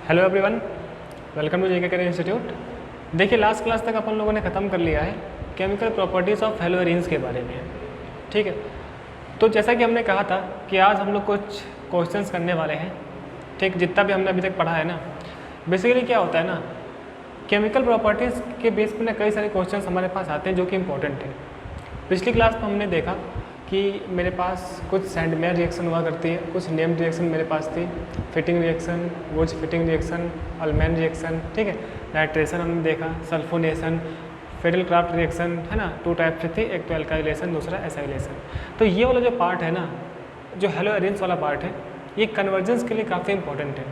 Hello everyone, welcome to JK career institute. देखिए, last class तक अपन लोगों ने ख़त्म कर लिया है केमिकल प्रॉपर्टीज़ ऑफ हेलोएरिन्स के बारे में। ठीक है, तो जैसा कि हमने कहा था कि आज हम लोग कुछ क्वेश्चंस करने वाले हैं। ठीक, जितना भी हमने अभी तक पढ़ा है ना, बेसिकली क्या होता है ना, केमिकल प्रॉपर्टीज़ के बेस पर ना कई सारे क्वेश्चंस हमारे पास आते हैं जो कि इम्पोर्टेंट है। पिछली क्लास में हमने देखा कि मेरे पास कुछ सैंडमेयर रिएक्शन हुआ करती है, कुछ नेम्ड रिएक्शन मेरे पास थी, Fittig reaction, Wurtz Fittig reaction, Ullmann reaction, ठीक है, नाइट्रेशन हमने देखा, सल्फोनेशन, फिडेलक्राफ्ट रिएक्शन, है ना, 2 टाइप से थी, एक तो एल्काइलेशन, दूसरा एसाइलेशन। तो ये वाला जो पार्ट है ना, जो हेलोएरिन्स वाला पार्ट है, ये कन्वर्जेंस के लिए काफ़ी इंपॉर्टेंट है।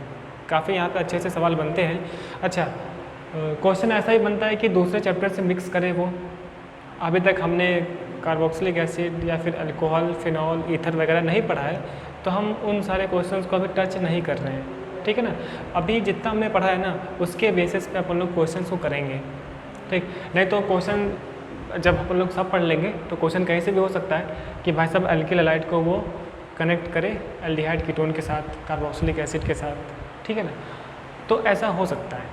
काफ़ी यहाँ पे अच्छे से सवाल बनते हैं। अच्छा, क्वेश्चन ऐसा ही बनता है कि दूसरे चैप्टर से मिक्स करें वो। अभी तक हमने कार्बोक्सिलिक एसिड या फिर अल्कोहल, फिनॉल, ईथर वगैरह नहीं पढ़ा है, तो हम उन सारे क्वेश्चंस को अभी टच नहीं कर रहे हैं। ठीक है ना, अभी जितना हमने पढ़ा है ना, उसके बेसिस पे अपन लोग क्वेश्चंस को करेंगे। ठीक, नहीं तो क्वेश्चन जब अपन लोग सब पढ़ लेंगे तो क्वेश्चन कहीं से भी हो सकता है कि भाई साहब अल्किल हैलाइड को वो कनेक्ट करे एल्डिहाइड कीटोन के साथ, कार्बोक्सिलिक एसिड के साथ। ठीक है ना, तो ऐसा हो सकता है।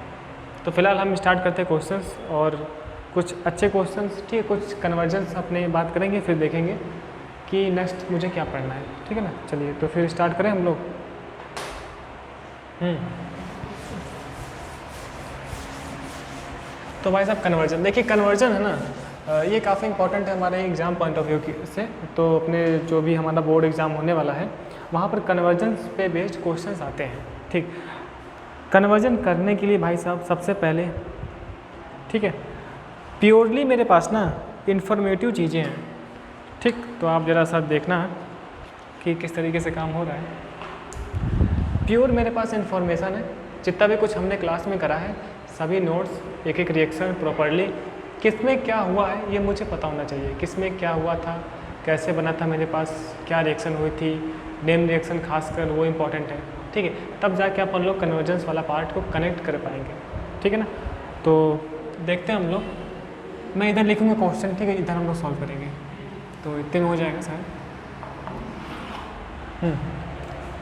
तो फिलहाल हम स्टार्ट करते हैं क्वेश्चंस, और कुछ अच्छे क्वेश्चंस, ठीक है, कुछ कन्वर्जेंस अपने बात करेंगे, फिर देखेंगे कि नेक्स्ट मुझे क्या पढ़ना है। ठीक है ना, चलिए तो फिर स्टार्ट करें हम लोग। तो भाई साहब कन्वर्जन, देखिए कन्वर्जन है ना, ये काफ़ी इंपॉर्टेंट है हमारे एग्ज़ाम पॉइंट ऑफ व्यू से। तो अपने जो भी हमारा बोर्ड एग्ज़ाम होने वाला है, वहाँ पर कन्वर्जेंस पे बेस्ड क्वेश्चंस आते हैं। ठीक, कन्वर्जन करने के लिए भाई साहब सबसे पहले, ठीक है, प्योरली मेरे पास ना इन्फॉर्मेटिव चीज़ें हैं। ठीक, तो आप ज़रा सा देखना कि किस तरीके से काम हो रहा है। प्योर मेरे पास इन्फॉर्मेशन है, जितना भी कुछ हमने क्लास में करा है, सभी नोट्स, एक एक रिएक्शन प्रॉपरली, किस में क्या हुआ है ये मुझे पता होना चाहिए। किस में क्या हुआ था, कैसे बना था, मेरे पास क्या रिएक्शन हुई थी, नेम रिएक्शन खासकर वो इम्पॉर्टेंट है। ठीक है, तब जाके अपन लोग कन्वर्जेंस वाला पार्ट को कनेक्ट कर पाएंगे। ठीक है ना, तो देखते हैं हम लोग। मैं इधर लिखूँगा क्वेश्चन, ठीक है, इधर हम लोग सॉल्व करेंगे, तो इतने में हो जाएगा शायद।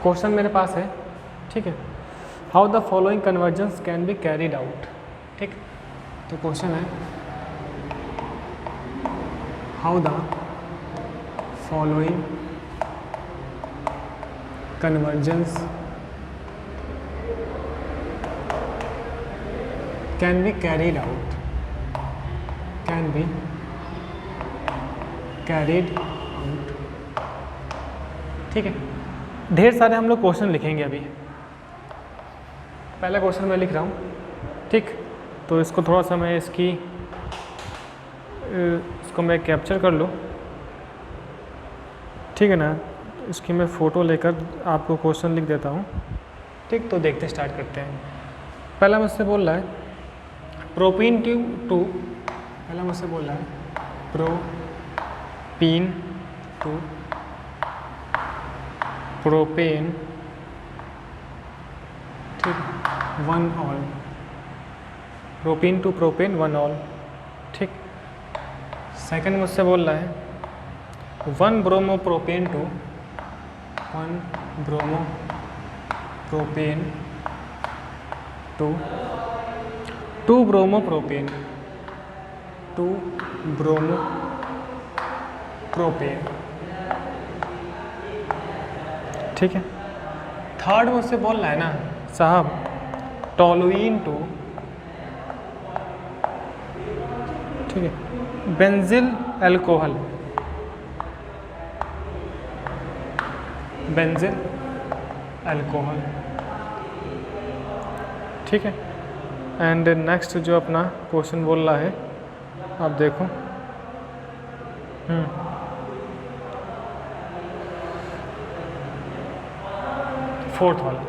क्वेश्चन मेरे पास है, ठीक है, how the following convergence can be carried out. ठीक, तो क्वेश्चन है how the following convergence can be carried out, can be carried out. ठीक है, ढेर सारे हम लोग क्वेश्चन लिखेंगे अभी। पहला क्वेश्चन मैं लिख रहा हूँ, ठीक, तो इसको थोड़ा सा मैं इसको मैं कैप्चर कर लूँ, ठीक है ना, इसकी मैं फ़ोटो लेकर आपको क्वेश्चन लिख देता हूँ। ठीक, तो देखते स्टार्ट करते हैं। पहला मुझसे बोल रहा है प्रोपीन टू, पहला मुझसे बोल रहा है प्रोपीन टू प्रोपेन, ठीक, 1 ol, propene to propane 1 ol. ठीक, सेकंड मुझसे बोल रहा है 1 bromopropane to 1 bromopropane to 2 bromopropane, 2 bromopropane. ठीक है, थर्ड मुझसे बोल रहा है ना साहब टॉलुइन टू, ठीक है, बेंजिल अल्कोहल, बेंजिल अल्कोहल। ठीक है, एंड नेक्स्ट जो अपना क्वेश्चन बोल रहा है, आप देखो, फोर्थ वाला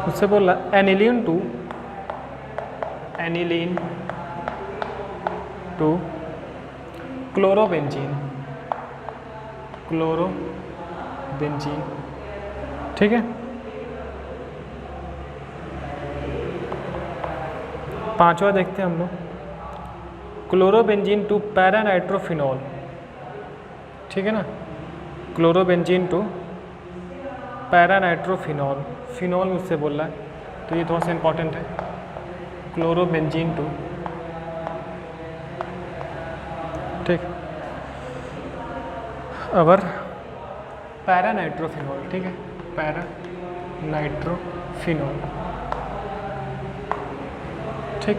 उससे बोल रहा एनिलीन टू क्लोरोबेंजीन, ठीक है। पांचवा देखते हैं हम लोग, क्लोरोबेंजीन टू पैरानाइट्रोफिनॉल, ठीक है ना, chlorobenzene to para nitrophenol, phenol मुझसे बोल रहा है तो ये थोड़ा सा इंपॉर्टेंट है। क्लोरोबेंजीन 2, ठीक। अगर पैरा नाइट्रोफिनॉल, ठीक है, पैरा नाइट्रोफिनॉल, ठीक।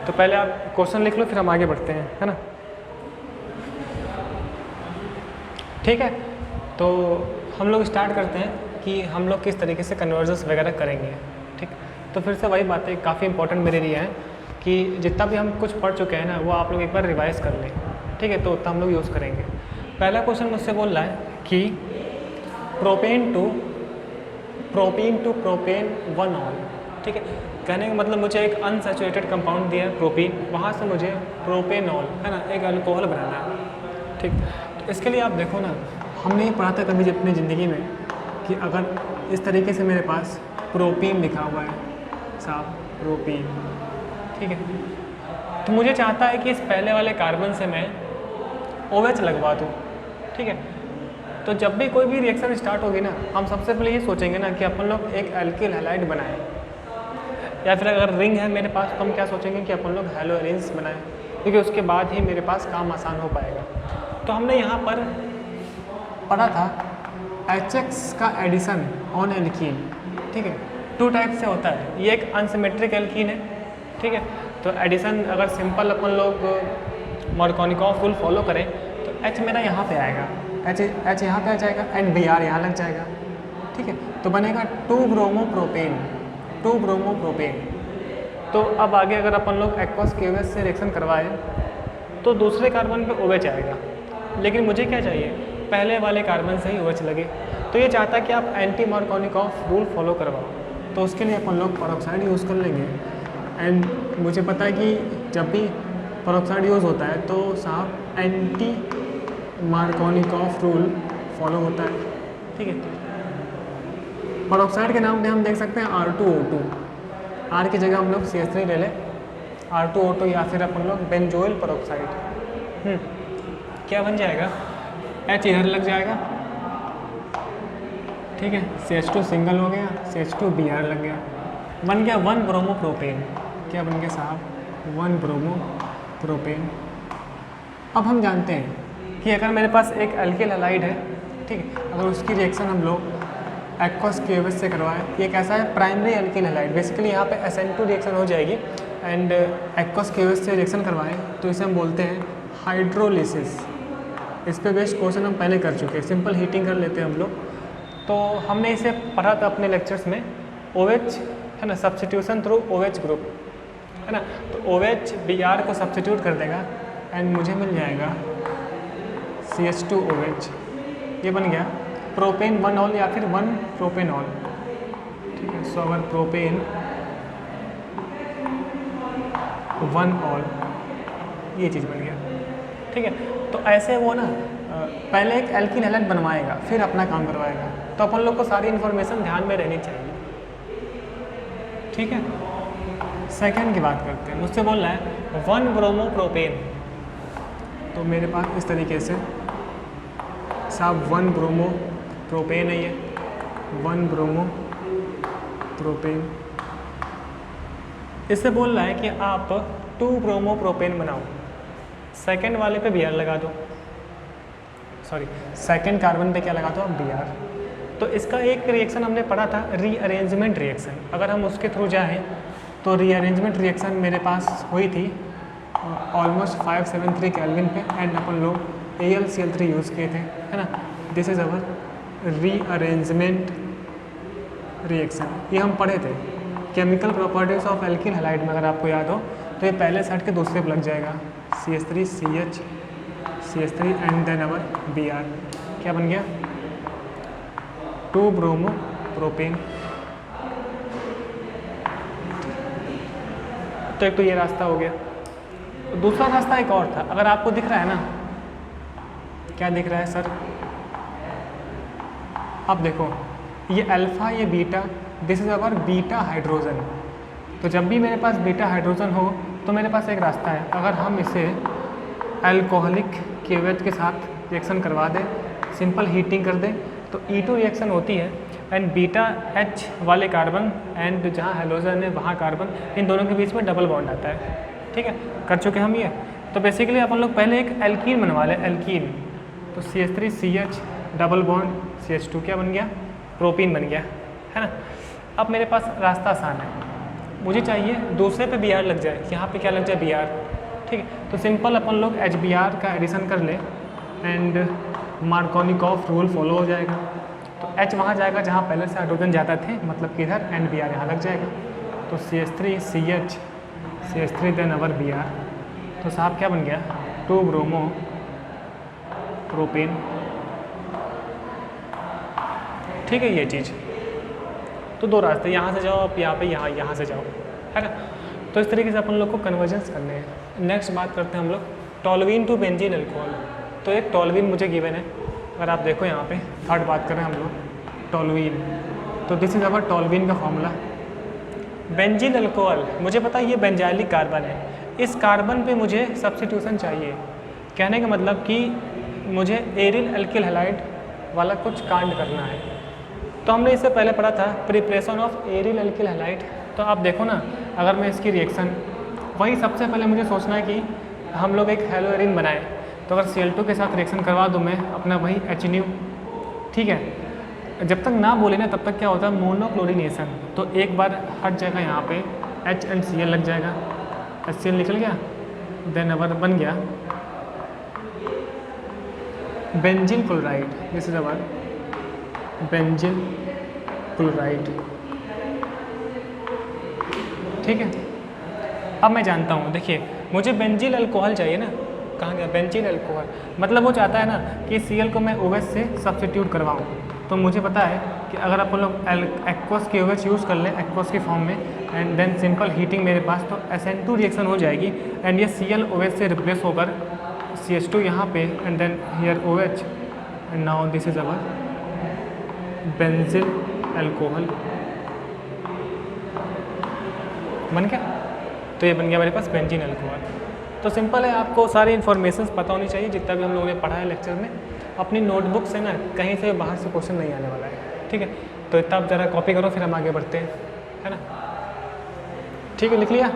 तो पहले आप क्वेश्चन लिख लो फिर हम आगे बढ़ते हैं, है ना। ठीक है, तो हम लोग स्टार्ट करते हैं कि हम लोग किस तरीके से कन्वर्जन्स वगैरह करेंगे, ठीक। तो फिर से वही बातें काफ़ी इंपॉर्टेंट मेरे लिए हैं कि जितना भी हम कुछ पढ़ चुके हैं ना वो आप लोग एक बार रिवाइज कर लें, ठीक है। तो उतना हम लोग यूज़ करेंगे। पहला क्वेश्चन मुझसे बोल रहा है कि प्रोपेन टू प्रोपेन 1 ऑल, ठीक है। कहने का मतलब मुझे एक अनसैचुरेटेड कंपाउंड दिया है प्रोपीन, वहाँ से मुझे प्रोपेनॉल, है ना, एक अल्कोहल बनाना है, ठीक। तो इसके लिए आप देखो ना, हमने ये पढ़ा था कभी अपनी ज़िंदगी में कि अगर इस तरीके से मेरे पास प्रोपीन लिखा हुआ है साहब, प्रोपीन, ठीक है, तो मुझे चाहता है कि इस पहले वाले कार्बन से मैं OH लगवा दूँ, ठीक है। तो जब भी कोई भी रिएक्शन स्टार्ट होगी ना, हम सबसे पहले ये सोचेंगे ना कि अपन लोग एक एल्किल हैलाइड बनाएं, या फिर अगर रिंग है मेरे पास तो हम क्या सोचेंगे कि अपन लोग हैलोजेंस बनाएं, क्योंकि उसके बाद ही मेरे पास काम आसान हो पाएगा। तो हमने यहाँ पर पढ़ा था HX का एडिशन ऑन एल्कीन, ठीक है, 2 टाइप से होता है। ये एक अनसिमेट्रिक एल्कीन है, ठीक है। तो एडिशन अगर सिंपल अपन लोग मार्कोनिकॉफ रूल फॉलो करें तो H मेरा यहाँ पे आएगा, H यहाँ पे आ जाएगा एंड Br यहाँ लग जाएगा, ठीक है। तो बनेगा 2 ब्रोमोप्रोपेन। तो अब आगे अगर अपन लोग एक्वस KOH से रिएक्शन करवाएं तो दूसरे कार्बन पे OH आएगा, लेकिन मुझे क्या चाहिए, पहले वाले कार्बन से ही OH लगे। तो ये चाहता है कि आप एंटी मार्कोनिकॉफ रूल फॉलो करवाओ, तो उसके लिए अपन लोग पेरोक्साइड यूज़ कर लेंगे। एंड मुझे पता है कि जब भी पेरोक्साइड यूज़ होता है तो साहब एंटी मार्कोनिकॉफ रूल फॉलो होता है, ठीक है। पेरोक्साइड के नाम पे हम देख सकते हैं R2O2, R की जगह हम लोग CH3 ले लें, R2O2, या फिर अपन लोग बेंजोइल पेरोक्साइड, क्या बन जाएगा, H इधर लग जाएगा, ठीक है, CH2 सिंगल हो गया, CH2 Br लग गया, बन गया 1 ब्रोमोप्रोपेन। क्या बन गया साहब, 1 ब्रोमोप्रोपेन। अब हम जानते हैं कि अगर मेरे पास एक एल्किल हैलाइड है, ठीक है, अगर उसकी रिएक्शन हम लोग एक्वस KOH से करवाएं, ये कैसा है, प्राइमरी एल्किल हैलाइड, बेसिकली यहाँ पे SN2 रिएक्शन हो जाएगी एंड एक्वस KOH से रिएक्शन करवाएं तो इसे हम बोलते हैं हाइड्रोलिसिस। इस पे बेस्ड क्वेश्चन हम पहले कर चुके हैं, सिंपल हीटिंग कर लेते हैं हम लोग। तो हमने इसे पढ़ा था अपने लेक्चर्स में, OH है ना, सब्स्टिट्यूशन थ्रू OH ग्रुप, है ना। तो OH Br को सब्स्टिट्यूट कर देगा एंड मुझे मिल जाएगा CH2OH, ये बन गया प्रोपेन 1 ऑल या फिर 1 प्रोपेनॉल, ठीक है। सो अगर प्रोपेन 1 ऑल, ये चीज़ बन गया, ठीक है। तो ऐसे वो ना पहले एक एल्किल हैलाइड बनवाएगा फिर अपना काम करवाएगा, तो अपन लोग को सारी इन्फॉर्मेशन ध्यान में रहनी चाहिए, ठीक है। सेकंड की बात करते हैं, मुझसे बोल रहा है 1 ब्रोमोप्रोपेन, तो मेरे पास इस तरीके से साहब 1 ब्रोमोप्रोपेन है, ये 1 ब्रोमोप्रोपेन। इससे बोल रहा है कि आप 2 ब्रोमोप्रोपेन बनाओ, सेकंड वाले पे Br लगा दो, सॉरी सेकंड कार्बन पे क्या लगा दो आप, Br। तो इसका एक रिएक्शन हमने पढ़ा था रीअरेंजमेंट रिएक्शन, अगर हम उसके थ्रू जाएँ तो रीअरेंजमेंट रिएक्शन मेरे पास हुई थी ऑलमोस्ट 573 केल्विन पे एंड अपन लोग AlCl3 यूज़ किए थे, है ना। This is our rearrangement reaction, ये हम पढ़े थे chemical properties of alkyl halide में, अगर आपको याद हो तो ये पहले सेट के दूसरे पे लग जाएगा, CH3 CH3 and then our Br, क्या बन गया 2 ब्रोमोप्रोपेन। तो एक तो ये रास्ता हो गया। दूसरा रास्ता एक और था, अगर आपको दिख रहा है ना, क्या दिख रहा है सर, अब देखो ये अल्फ़ा ये beta, this is our beta hydrogen. तो जब भी मेरे पास बीटा हाइड्रोजन हो तो मेरे पास एक रास्ता है, अगर हम इसे अल्कोहलिक KOH के साथ रिएक्शन करवा दें, सिंपल हीटिंग कर दें, तो E2 रिएक्शन होती है एंड बीटा एच वाले कार्बन एंड जहाँ हेलोजन है वहाँ कार्बन, इन दोनों के बीच में डबल बॉन्ड आता है। ठीक है, कर चुके हम ये। तो बेसिकली अपन लोग पहले एक एल्कीन बनवा लें, एल्कीन। तो CH3CH डबल बॉन्ड CH2 क्या बन गया, प्रोपीन बन गया, है ना। अब मेरे पास रास्ता आसान है, मुझे चाहिए दूसरे पे Br लग जाए, यहाँ पे क्या लग जाए Br। ठीक है, तो सिंपल अपन लोग HBr का एडिशन कर ले एंड मार्कोनिकॉफ रूल फॉलो हो जाएगा। तो H वहाँ जाएगा जहाँ पहले से हाइड्रोजन जाता थे, मतलब किधर, एंड Br यहाँ लग जाएगा। तो CH3CH CH3 देन अवर Br, तो साहब क्या बन गया, 2 ब्रोमो प्रोपेन। ठीक है, ये चीज़। तो दो रास्ते, यहाँ से जाओ आप, यहाँ पे यहाँ से जाओ, है ना। तो इस तरीके से अपन लोग को कन्वर्जेंस करने हैं। नेक्स्ट बात करते हैं हम लोग टॉल्यूइन टू बेंजीन अल्कोहल। तो एक टॉल्यूइन मुझे गिवन है, अगर आप देखो यहाँ पे थर्ड बात करें हम लोग टॉल्यूइन, तो दिस इज अवर टॉल्यूइन का फॉर्मूला। बेंजीन अल्कोहल मुझे पता है ये बेंजाइलिक कार्बन है, इस कार्बन पे मुझे सब्स्टिट्यूशन चाहिए। कहने का मतलब कि मुझे एरिल अल्किल हैलाइड वाला कुछ कांड करना है। तो हमने इससे पहले पढ़ा था preparation of aryl alkyl halide. तो आप देखो ना, अगर मैं इसकी रिएक्शन, वही सबसे पहले मुझे सोचना है कि हम लोग एक हेलोएरिन बनाएं। तो अगर Cl2 के साथ रिएक्शन करवा दूँ मैं अपना वही HNU, ठीक है, जब तक ना बोले ना तब तक क्या होता है, मोनोक्लोरिनेशन। तो एक बार हट जाएगा यहाँ पे H एंड Cl लग जाएगा, HCl निकल गया, देन अवर बन गया benzene chloride. This is our benzene chloride. ठीक है, अब मैं जानता हूँ, देखिए मुझे बेंजीन अल्कोहल चाहिए ना, कहाँ गया बेंजीन अल्कोहल, मतलब वो चाहता है ना कि Cl को मैं OH से सब्स्टिट्यूट करवाऊँ। तो मुझे पता है कि अगर अपन लोग एक्वस की OH यूज़ कर लें एक्वस की फॉर्म में एंड देन सिंपल हीटिंग मेरे पास, तो SN2 रिएक्शन हो जाएगी एंड ये Cl OH से रिप्लेस होकर CH2 यहाँ पे and then here OH and now this is our benzene alcohol बन गया। तो ये बन गया मेरे पास बेंजीन अल्कोहल। तो सिंपल है, आपको सारी इन्फॉर्मेशन पता होनी चाहिए जितना भी हम लोगों ने पढ़ा है लेक्चर में। अपनी नोटबुक से ना कहीं से बाहर से क्वेश्चन नहीं आने वाला है, ठीक है। तो इतना आप ज़रा कॉपी करो, फिर हम आगे बढ़ते हैं, है ना। ठीक है, लिख लिया।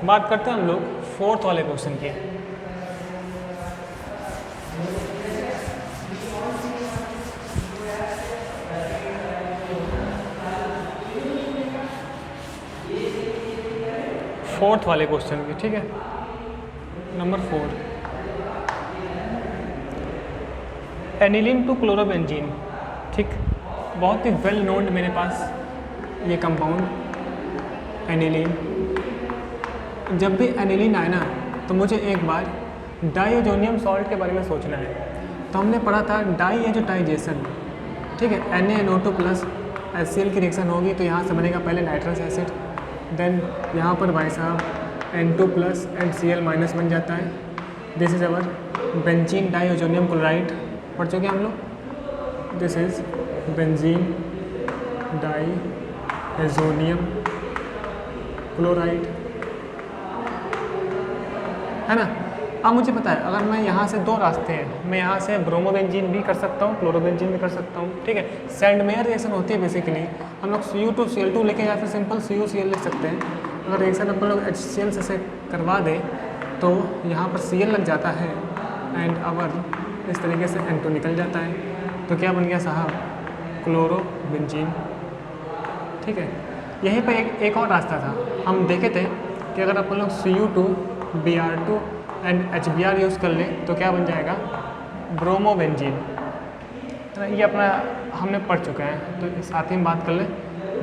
बात करते हैं हम लोग फोर्थ वाले क्वेश्चन की। फोर्थ वाले क्वेश्चन की, ठीक है, नंबर 4, एनिलीन टू क्लोरोबेंजीन। ठीक, बहुत ही वेल नोन्ड मेरे पास ये कंपाउंड एनिलीन। जब भी एनिलीन आए ना तो मुझे एक बार डाइओजोनियम सॉल्ट के बारे में सोचना है। तो हमने पढ़ा था डाइएजोटाइजेशन, ठीक है, NaNO2 प्लस HCl की रिएक्शन होगी तो यहाँ से बनेगा पहले नाइट्रस एसिड, देन यहाँ पर भाई साहब N2 plus and Cl minus बन जाता है। This is our benzene diazonium chloride, पढ़ चुके हम लोग। This is benzene diazonium chloride, है ना। अब मुझे पता है अगर मैं यहाँ से दो रास्ते हैं, मैं यहाँ से ब्रोमोबेंजीन भी कर सकता हूँ, क्लोरोबेंजीन भी कर सकता हूँ, ठीक है। सैंडमेयर रिएक्शन होती है बेसिकली, हम लोग Cu2Cl2 लेके या फिर सिंपल CuCl लिख सकते हैं। अगर रिएक्शन अपन लोग HCl से करवा दें तो यहाँ पर Cl लग जाता है एंड अवर इस तरीके से N2 निकल जाता है। तो क्या बन गया साहब, क्लोरोबेंजीन, ठीक है। यहीं पर एक और रास्ता था, हम देखे थे कि अगर अपन लोग Cu2 Br2 and HBr use कर लें तो क्या बन जाएगा, ब्रोमोबेंजीन। तो ये अपना हमने पढ़ चुके हैं, तो साथ ही में बात कर लें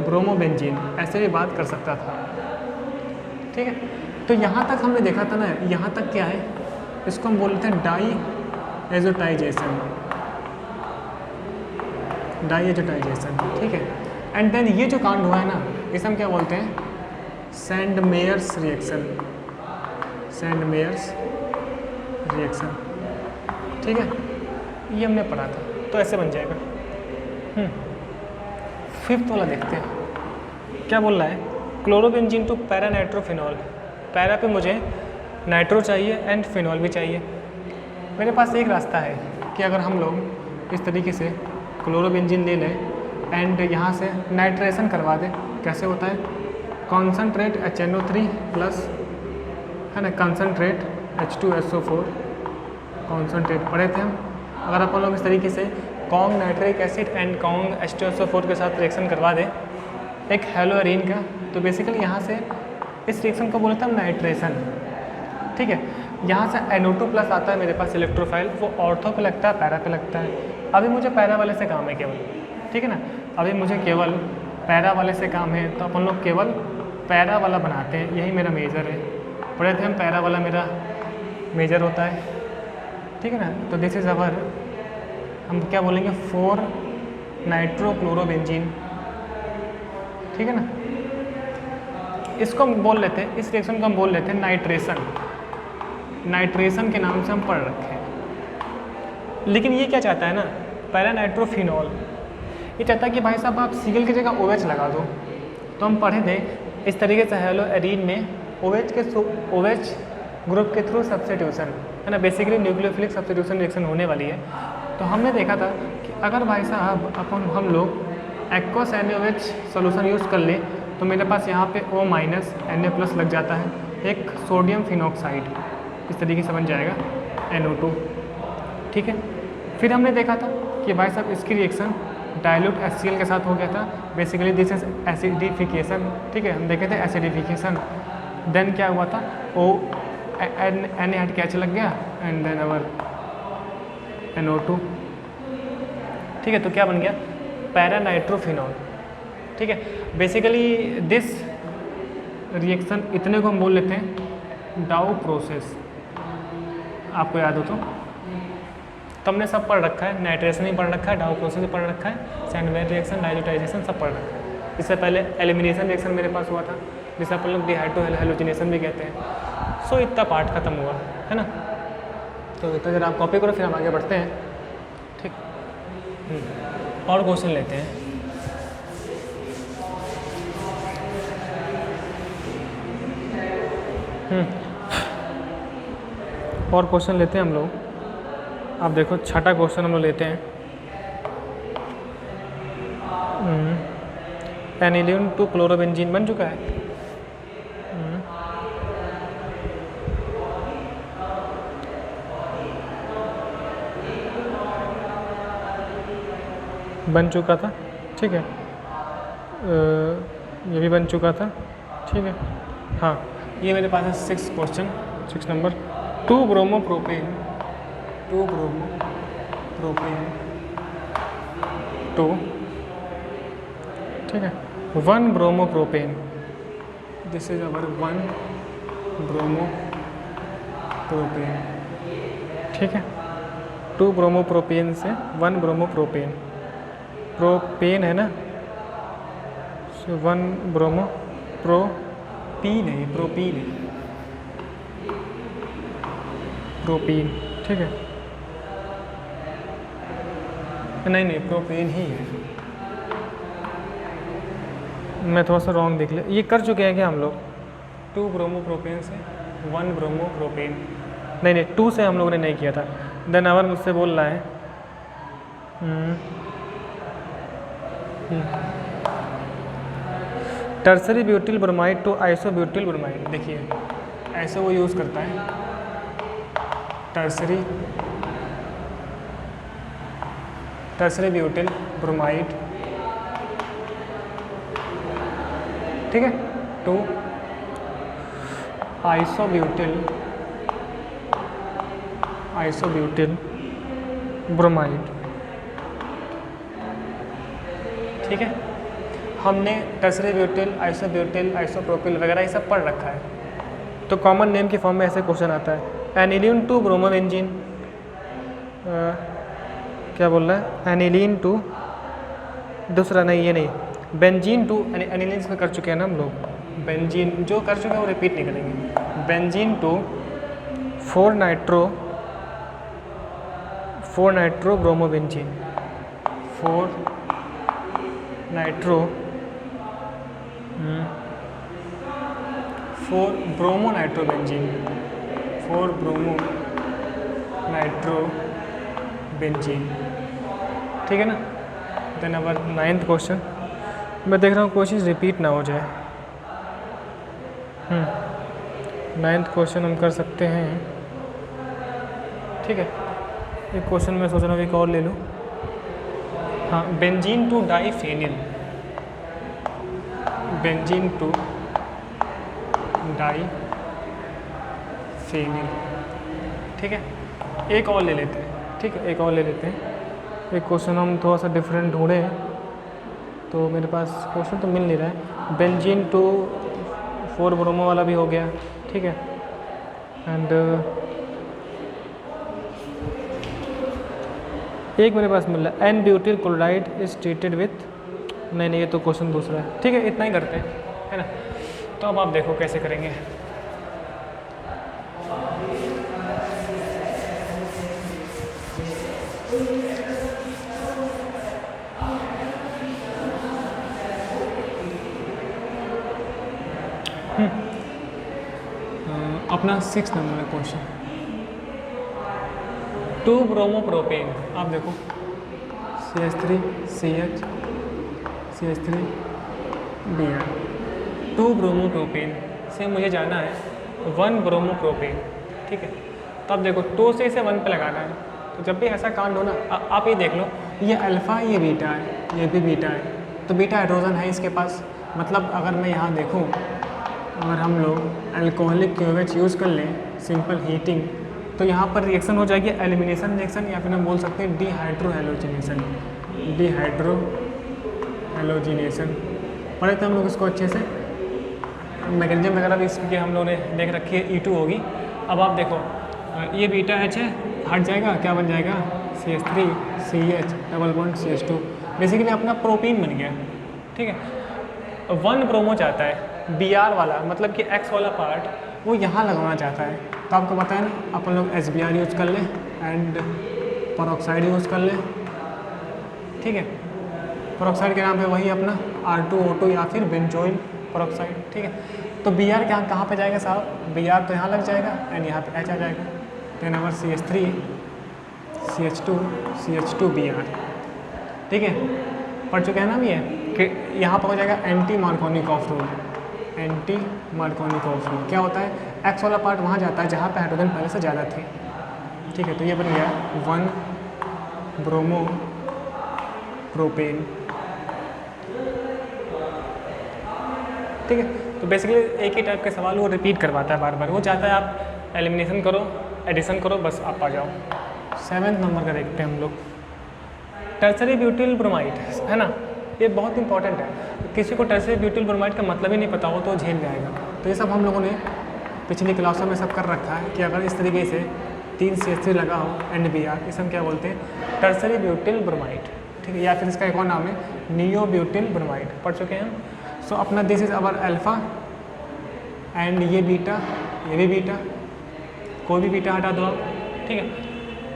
ब्रोमोबेंजीन, ऐसे भी बात कर सकता था, ठीक है। तो यहाँ तक हमने देखा था ना, यहाँ तक क्या है, इसको हम बोलते हैं डाइएजोटाइजेशन, ठीक है। एंड देन ये जो कांड हुआ है ना, इसे हम क्या बोलते हैं, सैंडमेयर्स रिएक्शन, सैंडमेयर्स रिएक्शन, ठीक है। ये हमने पढ़ा था, तो ऐसे बन जाएगा। फिफ्थ वाला देखते हैं क्या बोल रहा है, chlorobenzene to para nitrophenol. Para पे मुझे नाइट्रो चाहिए एंड फिनॉल भी चाहिए। मेरे पास एक रास्ता है कि अगर हम लोग इस तरीके से क्लोरोबेंजीन ले लें एंड यहाँ से नाइट्रेशन करवा दे। कैसे होता है, कॉन्सनट्रेट HNO3 प्लस है ना कंसनट्रेट H2SO4 कॉन्सनट्रेट पढ़े थे हम। अगर अपन लोग इस तरीके से Kong nitric acid and Kong H2SO4 के साथ रिएक्शन करवा दे एक हेलोअरीन का, तो बेसिकली यहाँ से इस रिएक्शन को बोलते हैं नाइट्रेशन। ठीक है, यहाँ से NO2 प्लस आता है मेरे पास इलेक्ट्रोफाइल, वो ऑर्थो पे लगता है, पैरा पे लगता है। अभी मुझे पैरा वाले से काम है केवल, ठीक है ना, अभी मुझे केवल पैरा वाले से काम है, तो अपन लोग केवल पैरा वाला बनाते हैं, यही मेरा मेजर है। पढ़े थे हम पैरा वाला मेरा मेजर होता है, ठीक है ना। तो दिस इज़ अवर, हम क्या बोलेंगे 4 नाइट्रोक्लोरोबेंजीन, ठीक है ना। इसको हम बोल लेते हैं, इस रिएक्शन को हम बोल लेते हैं नाइट्रेशन। नाइट्रेशन के नाम से हम पढ़ रखे हैं। लेकिन ये क्या चाहता है ना, पैरा नाइट्रोफिनॉल, ये चाहता है कि भाई साहब आप Cl की जगह OH लगा दो। तो हम पढ़े थे इस तरीके से हेलोअरीन में OH ग्रुप के थ्रू सब्स्टिट्यूशन है ना, बेसिकली न्यूक्लियोफिलिक सब्स्टिट्यूशन रिएक्शन होने वाली है। तो हमने देखा था कि अगर भाई साहब हम लोग एक्वस NaOH सोल्यूशन यूज़ कर ले तो मेरे पास यहाँ पे O- Na+ लग जाता है, एक सोडियम फिनॉक्साइड इस तरीके से बन जाएगा NO2, ठीक है। फिर हमने देखा था कि भाई साहब इसकी रिएक्शन डाइल्यूट HCl के साथ हो गया था, बेसिकली दिस इज एसिडिफिकेशन, ठीक है। हम देखे थे एसिडिफिकेशन, देन क्या हुआ था Na कैच लग गया एंड देन अवर NO2, ठीक है। तो क्या बन गया पैरा नाइट्रोफिनॉल, ठीक है। बेसिकली दिस रिएक्शन इतने को हम बोल लेते हैं डाउ प्रोसेस, आपको याद हो तो हमने सब पढ़ रखा है, नाइट्रेशन भी पढ़ रखा है, डाउ प्रोसेस भी पढ़ रखा है, सैंडविच रिएक्शन, डाइल्यूटाइजेशन सब पढ़ रखा है। इससे पहले एलिमिनेशन रिएक्शन मेरे पास हुआ था, जिसे अपन लोग डिहाइड्रो हैलोजिनेशन भी कहते हैं। सो इतना पार्ट खत्म हुआ है ना। तो इतना जरा आप कॉपी करो, फिर हम आगे बढ़ते हैं, ठीक। और क्वेश्चन लेते हैं। और क्वेश्चन लेते हैं हम लोग। आप देखो छठा क्वेश्चन हम लोग लेते हैं। एनिलीन टू क्लोरोबेंजीन बन चुका है। बन चुका था, ठीक है। ये भी बन चुका था, ठीक है। हाँ, ये मेरे पास है 6 क्वेश्चन, 6 नंबर। 2 ब्रोमोप्रोपेन 2 ठीक है। 1 bromopropane, this is our 1 bromopropane, ठीक है। 2 ब्रोमोप्रोपेन से 1 ब्रोमोप्रोपेन, प्रोपेन है ना, 1 प्रोपीन है, प्रोपीन है, प्रोपीन, ठीक है। नहीं प्रोपेन ही है, मैं थोड़ा सा रॉन्ग देख ले, ये कर चुके हैं क्या हम लोग। 2 ब्रोमोप्रोपेन से 1 ब्रोमोप्रोपेन, नहीं 2 से हम लोगों ने नहीं किया था। देन अवर मुझसे बोल रहा है tertiary butyl bromide to isobutyl bromide. देखिए ऐसे वो यूज़ करता है, टर्सरी ब्यूटिल ब्रोमाइड, ठीक है, टू आइसोब्यूटिल ब्रोमाइड, ठीक है। हमने टर्सरी ब्यूटिल, आइसोब्यूटिल, आइसोप्रोपिल वगैरह ये सब पढ़ रखा है। तो कॉमन नेम के फॉर्म में ऐसे क्वेश्चन आता है। एनिलीन टू ब्रोमोबेंजीन, क्या बोल रहा है, एनिलीन टू, दूसरा नहीं, ये नहीं, बेंजीन टू, एनिलीन में कर चुके हैं ना हम लोग, बेंजीन जो कर चुके हैं वो रिपीट नहीं करेंगे। Benzene to 4 nitro bromobenzene, 4 bromo nitrobenzene, 4 bromo nitrobenzene, ठीक है ना। Then our 9th question. मैं देख रहा हूँ कोशिश रिपीट ना हो जाए। 9th क्वेश्चन हम कर सकते हैं, ठीक है। एक क्वेश्चन मैं सोच रहा हूँ एक और ले लूँ। हाँ, benzene to diphenyl, benzene to diphenyl, ठीक है। एक और ले लेते हैं, ठीक है, एक और ले लेते हैं। एक क्वेश्चन हम थोड़ा सा डिफरेंट ढूंढे हैं, तो मेरे पास क्वेश्चन तो मिल नहीं रहा है। बेंजीन टू 4 ब्रोमो वाला भी हो गया, ठीक है। एंड एक मेरे पास मिल रहा है n butyl chloride is treated with, नहीं ये तो क्वेश्चन दूसरा है, ठीक है। इतना ही करते हैं, है ना। तो अब आप देखो कैसे करेंगे। अपना 6 नंबर क्वेश्चन, 2 ब्रोमोप्रोपेन, आप देखो CH3 CH CH3 Br, 2 bromopropane से मुझे जाना है 1 ब्रोमोप्रोपेन, ठीक है। तो आप देखो 2 से इसे 1 पे लगाना है। तो जब भी ऐसा कांड हो ना, आप ये देख लो, ये अल्फ़ा ये बीटा है, ये भी बीटा है, तो बीटा हाइड्रोजन है इसके पास। मतलब अगर मैं यहाँ देखूँ, अगर हम लोग अल्कोहलिक क्यूवेच यूज़ कर लें, सिंपल हीटिंग, तो यहाँ पर रिएक्शन हो जाएगी एलिमिनेशन रिएक्शन, या फिर हम बोल सकते हैं डिहाइड्रोहेलोजिनेशन, डिहाइड्रोहेलोजिनेशन। पढ़े थे हम लोग इसको अच्छे से, मैकेनिज्म वगैरह भी इसकी हम लोगों ने देख रखी है। E2 होगी। अब आप देखो ये बीटा H है, हट जाएगा, क्या बन जाएगा CH3 CH double bond CH2, basically अपना प्रोपीन बन गया, ठीक है। 1 ब्रोमो चाहता है, Br वाला मतलब कि X वाला पार्ट वो यहाँ लगाना चाहता है। तो आपको पता है ना, अपन लोग HBr यूज़ कर लें एंड परऑक्साइड यूज़ कर लें, ठीक है। परऑक्साइड के नाम पे वही अपना R2O2 या फिर बेंजोइल परऑक्साइड, ठीक है। तो Br कहाँ पे जाएगा साहब, Br तो यहाँ लग जाएगा एंड यहाँ पे H आ जाएगा। देन अवर CH3 CH2 Br, ठीक है। पढ़ चुके हैं ना ये कि यहाँ पर हो जाएगा anti markovnikov rule. Anti markovnikov rule क्या होता है, एक्स वाला पार्ट वहाँ जाता है जहाँ पे हाइड्रोजन पहले से ज़्यादा थे, ठीक है। तो ये बन गया 1 ब्रोमो प्रोपेन, ठीक है। तो बेसिकली एक ही टाइप के सवाल वो रिपीट करवाता है बार बार, वो चाहता है आप एलिमिनेशन करो, एडिशन करो, बस आप आ जाओ। 7th नंबर का देखते हैं हम लोग, टर्सरी ब्यूटिल ब्रोमाइड, है ना। ये बहुत इंपॉर्टेंट है, किसी को टर्सरी ब्यूटिल ब्रोमाइड का मतलब ही नहीं पता हो तो झेल जाएगा। तो ये सब हम लोगों ने पिछली क्लासों में सब कर रखा है कि अगर इस तरीके से 3 CH3 लगा हो NBr, इसे हम क्या बोलते हैं, टर्सरी ब्यूटिल ब्रोमाइड, ठीक है। या फिर इसका एक और नाम है नियो ब्यूटिल ब्रोमाइड, पढ़ चुके हैं हम। सो अपना this is our alpha and ये बीटा, ये भी बीटा, कोई भी बीटा हटा दो आप, ठीक है।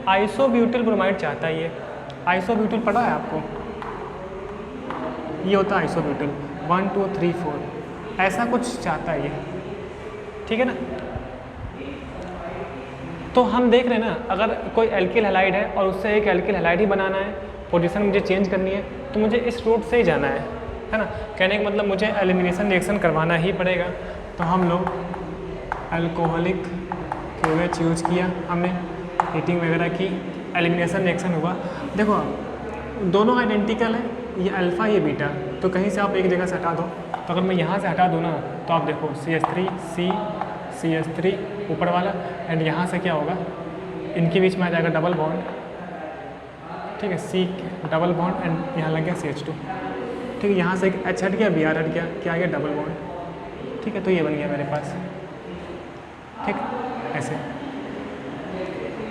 आइसोब्यूटिल ब्रोमाइड चाहता है ये, आइसोब्यूटिल पढ़ा है आपको, ये होता है आइसोब्यूटिल 1 2 3 4, ऐसा कुछ चाहता है ये, ठीक है ना। तो हम देख रहे हैं ना, अगर कोई एल्किल हैलाइड है और उससे एक एल्किल हैलाइड ही बनाना है, पोजीशन मुझे चेंज करनी है, तो मुझे इस रूट से ही जाना है ना। कहने का मतलब मुझे एलिमिनेशन रिएक्शन करवाना ही पड़ेगा। तो हम लोग अल्कोहलिक क्यूवेच यूज़ किया, हमने हीटिंग वगैरह की, एलिमिनेशन रिएक्शन हुआ। देखो दोनों आइडेंटिकल है, ये अल्फ़ा ये बीटा, तो कहीं से आप एक जगह से हटा दो। तो अगर मैं यहाँ से हटा दूँ ना, तो आप देखो CH3 CH3 ऊपर वाला, एंड यहाँ से क्या होगा, इनके बीच में आ जाएगा डबल बॉन्ड, ठीक है। C डबल बॉन्ड एंड यहाँ लग गया CH2, ठीक है। यहाँ से एक H हट गया, Br हट गया, क्या आ गया, डबल बॉन्ड, ठीक है। तो ये बन गया मेरे पास, ठीक, ऐसे।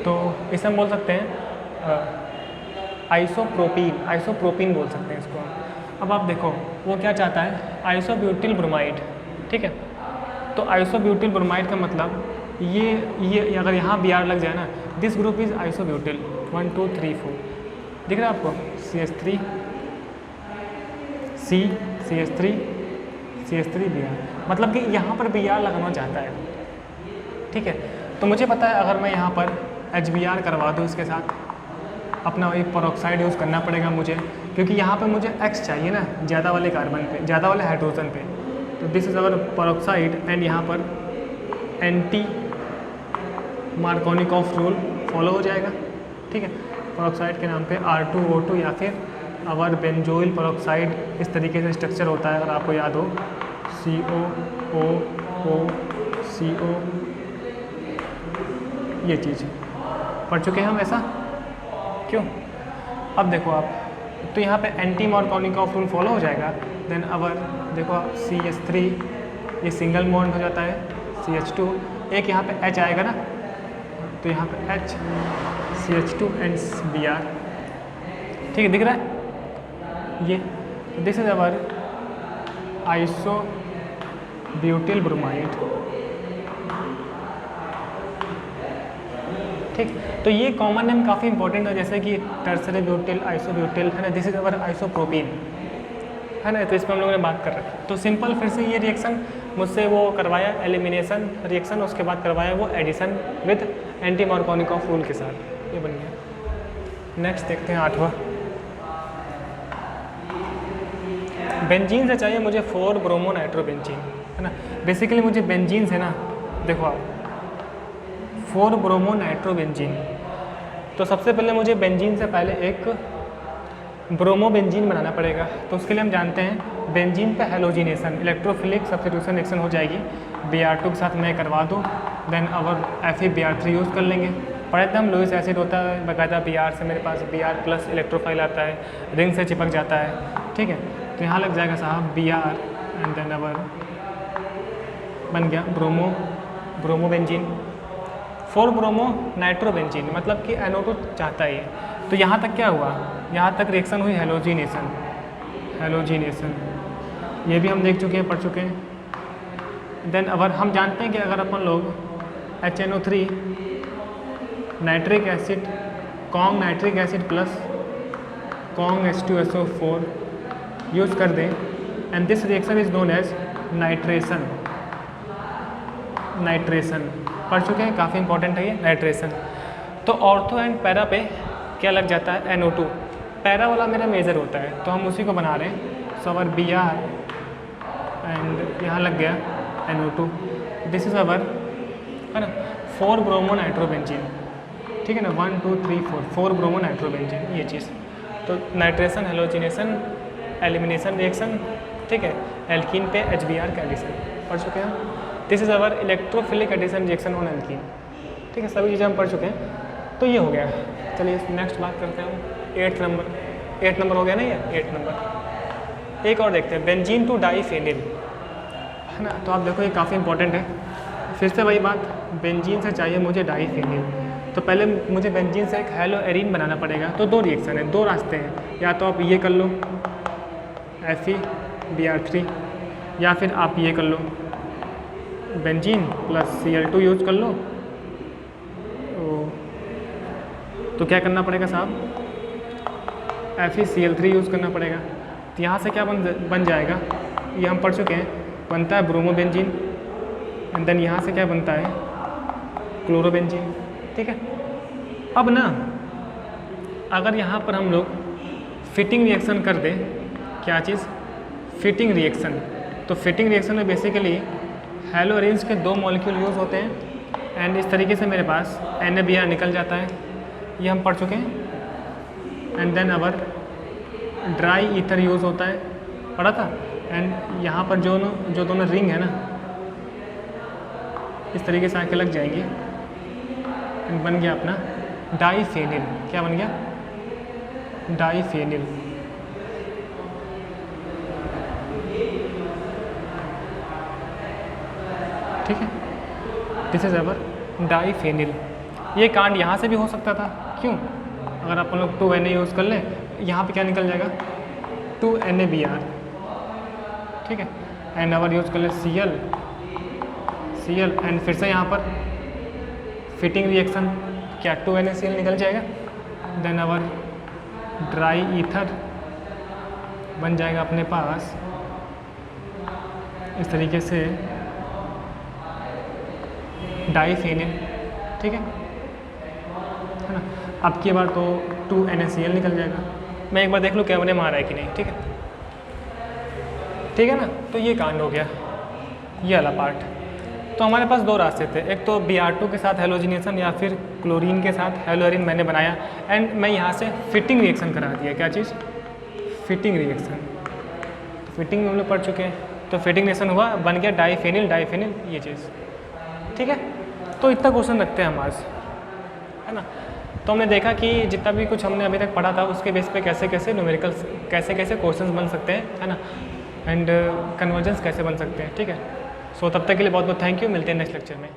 तो इसे हम बोल सकते हैं आइसोप्रोपीन बोल सकते हैं इसको। अब आप देखो वो क्या चाहता है, आइसोब्यूटिल ब्रोमाइड, ठीक है। तो आइसोब्यूटिल ब्रोमाइड का मतलब ये अगर यहाँ Br लग जाए ना, दिस ग्रुप इज आइसोब्यूटिल 1 2 3 4, दिख रहा है आपको, CH3 CH3 Br, मतलब कि यहाँ पर Br लगाना चाहता है, ठीक है। तो मुझे पता है अगर मैं यहाँ पर HBr करवा दूँ इसके साथ, अपना वही पेरोक्साइड यूज़ करना पड़ेगा मुझे, क्योंकि यहाँ पे मुझे X चाहिए ना, ज़्यादा वाले कार्बन पे, ज़्यादा वाले हाइड्रोजन पे। तो this is our peroxide and यहाँ पर एंटी मार्कोनिकॉफ रूल फॉलो हो जाएगा। ठीक है, पेरोक्साइड के नाम पे R2O2 या फिर अवर बेंजोइल पेरोक्साइड इस तरीके से स्ट्रक्चर होता है, अगर आपको याद हो COOO ये चीज़ पढ़ चुके हैं हम ऐसा। क्यों? अब देखो आप, तो यहाँ पे एंटी मार्कोनिकॉफ रूल फॉलो हो जाएगा। देन अवर देखो आप CH3 ये सिंगल बॉन्ड हो जाता है, CH2 एक यहाँ पे H आएगा ना, तो यहाँ पे H CH2 एंड Br। ठीक है, दिख रहा है ये। This is our iso butyl bromide. ठीक, तो ये कॉमन नेम काफ़ी इंपॉर्टेंट है, जैसे कि टर्सरी ब्यूटिल, आइसोब्यूटिल है ना, दिस इज अवर आइसोप्रोपीन है ना। तो इस पर हम लोगों ने बात कर रखी। तो सिंपल फिर से ये रिएक्शन मुझसे वो करवाया एलिमिनेशन रिएक्शन, उसके बाद करवाया वो addition with anti markovnikov rule के साथ, ये बन गया। नेक्स्ट देखते हैं 8वां। बेंजीन से चाहिए मुझे 4 ब्रोमो नाइट्रोबेंजीन है ना। बेसिकली मुझे बेंजीन से ना, देखो आप 4 ब्रोमो नाइट्रोबेंजीन, तो सबसे पहले मुझे बेंजीन से पहले एक ब्रोमो बेंजीन बनाना पड़ेगा। तो उसके लिए हम जानते हैं बेंजीन पे हेलोजिनेशन इलेक्ट्रोफिलिक सब्स्टिट्यूशन रिएक्शन हो जाएगी, Br2 के साथ मैं करवा दूँ, देन अवर FeBr3 यूज़ कर लेंगे। पढ़े थे हम लुईस एसिड होता है बाकायदा, Br से मेरे पास Br+ इलेक्ट्रोफाइल आता है, रिंग से चिपक जाता है। ठीक है, तो यहाँ लग जाएगा साहब Br एंड देन अवर बन गया ब्रोमो बेंजीन। 4 ब्रोमो नाइट्रोबेंजीन, मतलब कि NO2 चाहता है ये। तो यहाँ तक क्या हुआ, यहाँ तक रिएक्शन हुई हेलोजिनेशन, ये भी हम देख चुके हैं, पढ़ चुके हैं। देन अगर हम जानते हैं कि अगर अपन लोग HNO3 nitric acid conc nitric acid plus conc H2SO4 use कर दें, and this reaction is known as nitration पढ़ चुके हैं, काफ़ी इंपॉर्टेंट है ये नाइट्रेशन। तो ऑर्थो एंड पैरा पे क्या लग जाता है, NO2। पैरा वाला मेरा मेजर होता है, तो हम उसी को बना रहे हैं। सो अवर Br एंड यहाँ लग गया NO2, दिस इज अवर है ना 4 ब्रोमो नाइट्रोबेंजीन। ठीक है ना, 1 2 3 4 ब्रोमो नाइट्रोबेंजीन ये चीज़। तो नाइट्रेशन हेलोजिनेशन एलिमिनेशन रिएक्शन, ठीक है, एल्कीन पे HBr का एडिशन पढ़ चुके हैं। This is our electrophilic addition reaction on alkene. ठीक है, सभी चीज़ें हम पढ़ चुके हैं। तो ये हो गया। चलिए नेक्स्ट बात करते हैं, 8 नंबर हो गया ना ये 8 नंबर। एक और देखते हैं, बेंजीन टू डाईफेनिल है ना। तो आप देखो ये काफ़ी इंपॉर्टेंट है। फिर से वही बात, बेंजीन से चाहिए मुझे डाईफेनिल, तो पहले मुझे बेंजीन से एक हेलो एरीन बनाना पड़ेगा। तो 2 रिएक्शन है, 2 रास्ते हैं, या तो आप ये कर लो FeBr3, या फिर आप ये कर लो बेंजीन प्लस Cl2 यूज़ कर लो। तो क्या करना पड़ेगा साहब, FeCl3 यूज़ करना पड़ेगा। तो यहाँ से क्या बन जाएगा, ये हम पढ़ चुके हैं, बनता है ब्रोमोबेंजीन, एंड देन यहाँ से क्या बनता है क्लोरोबेंजीन। ठीक है, अब ना अगर यहाँ पर हम लोग फिटिंग रिएक्शन कर दें, क्या चीज़, फिटिंग रिएक्शन। तो फिटिंग रिएक्शन में बेसिकली हेलो एरीन्स के 2 मॉलिक्यूल यूज़ होते हैं, एंड इस तरीके से मेरे पास NaBr निकल जाता है, ये हम पढ़ चुके हैं। And then our dry ether use होता है, पढ़ा था। एंड यहाँ पर जो दोनों रिंग है ना, इस तरीके से आके लग जाएंगी, एंड बन गया अपना डाईफेनिल। क्या बन गया, डाईफेनिल। ठीक है, दिस इज अवर डाईफेनिल। ये कांड यहाँ से भी हो सकता था, क्यों, अगर अपन लोग 2Na यूज़ कर लें, यहाँ पे क्या निकल जाएगा 2NaBr। ठीक है, एंड अवर यूज़ कर लें Cl, एंड फिर से यहाँ पर फिटिंग रिएक्शन, क्या 2NaCl निकल जाएगा। देन अवर ड्राई ईथर बन जाएगा अपने पास इस तरीके से डाईफेनिल। ठीक है ना, अब की बार तो 2NaCl निकल जाएगा। मैं एक बार देख लूँ कैमरे में आ रहा है कि नहीं, ठीक है, ठीक है ना। तो ये कांड हो गया, ये वाला पार्ट। तो हमारे पास दो रास्ते थे, एक तो Br2 के साथ हेलोजिनेशन या फिर क्लोरीन के साथ हेलोअरिन मैंने बनाया, एंड मैं यहाँ से फिटिंग रिएक्शन करा दिया। क्या चीज़? Fittig reaction. तो फिटिंग में हम लोग पढ़ चुके हैं, तो फिटिंग रिएक्शन हुआ, बन गया डाइफेनिल डाइफेनिल ये चीज़, ठीक है। तो इतना क्वेश्चन रखते हैं हमारे से, है ना। तो हमने देखा कि जितना भी कुछ हमने अभी तक पढ़ा था उसके बेस पे कैसे कैसे न्यूमेरिकल्स कैसे कैसे क्वेश्चंस बन सकते हैं, है ना, एंड कन्वर्जेंस कैसे बन सकते हैं, ठीक है। सो तब तक के लिए बहुत बहुत थैंक यू, मिलते हैं नेक्स्ट लेक्चर में।